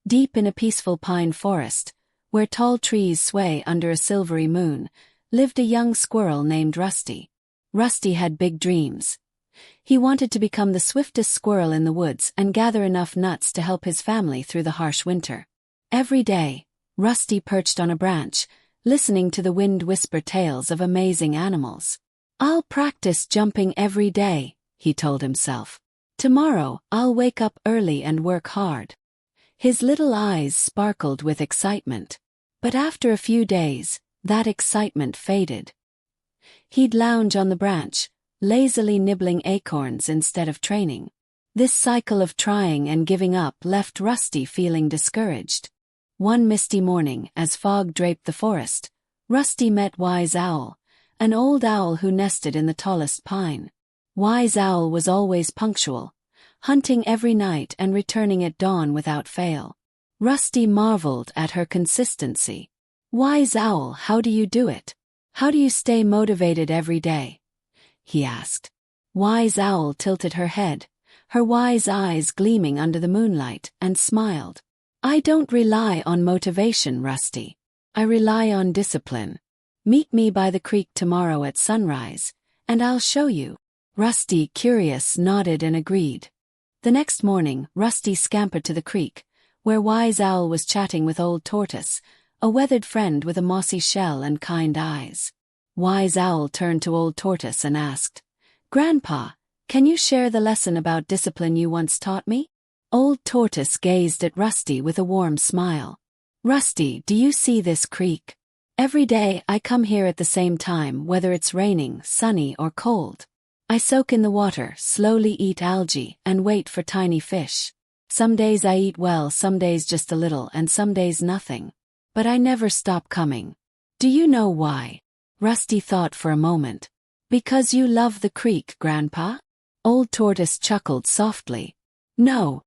Deep in a peaceful pine forest, where tall trees sway under a silvery moon, lived a young squirrel named Rusty. Rusty had big dreams. He wanted to become the swiftest squirrel in the woods and gather enough nuts to help his family through the harsh winter. Every day, Rusty perched on a branch, listening to the wind whisper tales of amazing animals. "I'll practice jumping every day," he told himself. "Tomorrow, I'll wake up early and work hard." His little eyes sparkled with excitement. But after a few days, that excitement faded. He'd lounge on the branch, lazily nibbling acorns instead of training. This cycle of trying and giving up left Rusty feeling discouraged. One misty morning, as fog draped the forest, Rusty met Wise Owl, an old owl who nested in the tallest pine. Wise Owl was always punctual, hunting every night and returning at dawn without fail. Rusty marveled at her consistency. "Wise Owl, how do you do it? How do you stay motivated every day?" he asked. Wise Owl tilted her head, her wise eyes gleaming under the moonlight, and smiled. "I don't rely on motivation, Rusty. I rely on discipline. Meet me by the creek tomorrow at sunrise, and I'll show you." Rusty, curious, nodded and agreed. The next morning, Rusty scampered to the creek, where Wise Owl was chatting with Old Tortoise, a weathered friend with a mossy shell and kind eyes. Wise Owl turned to Old Tortoise and asked, "Grandpa, can you share the lesson about discipline you once taught me?" Old Tortoise gazed at Rusty with a warm smile. "Rusty, do you see this creek? Every day I come here at the same time, whether it's raining, sunny, or cold. I soak in the water, slowly eat algae, and wait for tiny fish. Some days I eat well, some days just a little, and some days nothing. But I never stop coming. Do you know why?" Rusty thought for a moment. "Because you love the creek, Grandpa?" Old Tortoise chuckled softly. "No,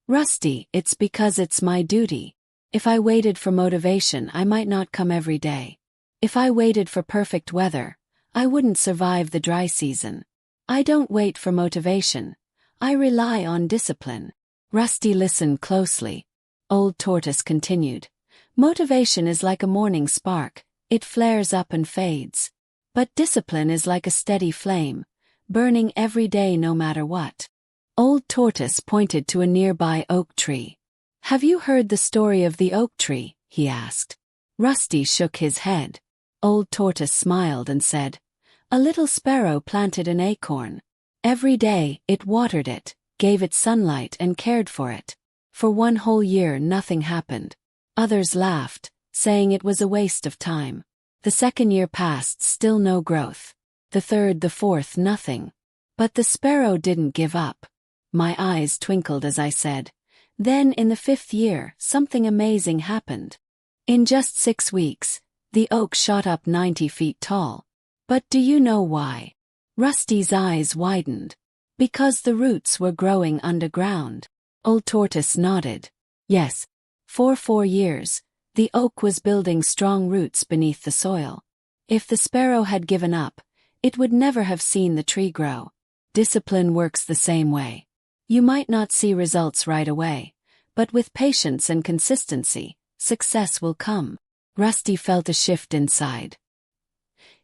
Rusty, it's because it's my duty. If I waited for motivation, I might not come every day. If I waited for perfect weather, I wouldn't survive the dry season. I don't wait for motivation. I rely on discipline." Rusty listened closely. Old Tortoise continued. "Motivation is like a morning spark. It flares up and fades. But discipline is like a steady flame, burning every day no matter what." Old Tortoise pointed to a nearby oak tree. "Have you heard the story of the oak tree?" he asked. Rusty shook his head. Old Tortoise smiled and said, "A little sparrow planted an acorn. Every day, it watered it, gave it sunlight and cared for it. For one whole year nothing happened. Others laughed, saying it was a waste of time. The second year passed, still no growth. The third, the fourth, nothing. But the sparrow didn't give up. My eyes twinkled as I said, then in the fifth year, something amazing happened. In just 6 weeks, the oak shot up 90 feet tall. But do you know why?" Rusty's eyes widened. "Because the roots were growing underground." Old Tortoise nodded. "Yes. For 4 years, the oak was building strong roots beneath the soil. If the sparrow had given up, it would never have seen the tree grow. Discipline works the same way. You might not see results right away, but with patience and consistency, success will come." Rusty felt a shift inside.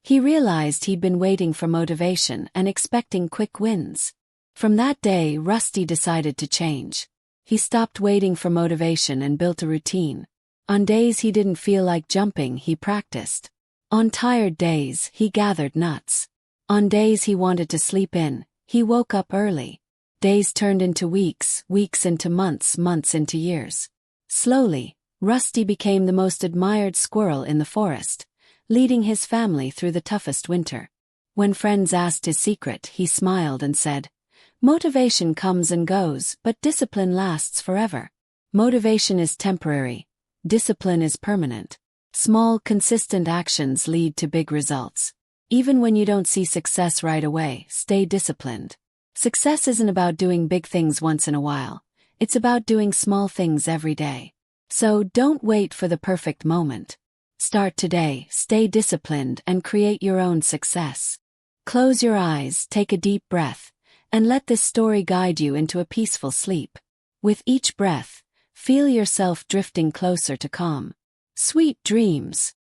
He realized he'd been waiting for motivation and expecting quick wins. From that day, Rusty decided to change. He stopped waiting for motivation and built a routine. On days he didn't feel like jumping, he practiced. On tired days, he gathered nuts. On days he wanted to sleep in, he woke up early. Days turned into weeks, weeks into months, months into years. Slowly, Rusty became the most admired squirrel in the forest, leading his family through the toughest winter. When friends asked his secret, he smiled and said, "Motivation comes and goes, but discipline lasts forever. Motivation is temporary. Discipline is permanent. Small, consistent actions lead to big results. Even when you don't see success right away, stay disciplined. Success isn't about doing big things once in a while. It's about doing small things every day. So don't wait for the perfect moment. Start today, stay disciplined, and create your own success." Close your eyes, take a deep breath, and let this story guide you into a peaceful sleep. With each breath, Feel yourself drifting closer to calm. Sweet dreams.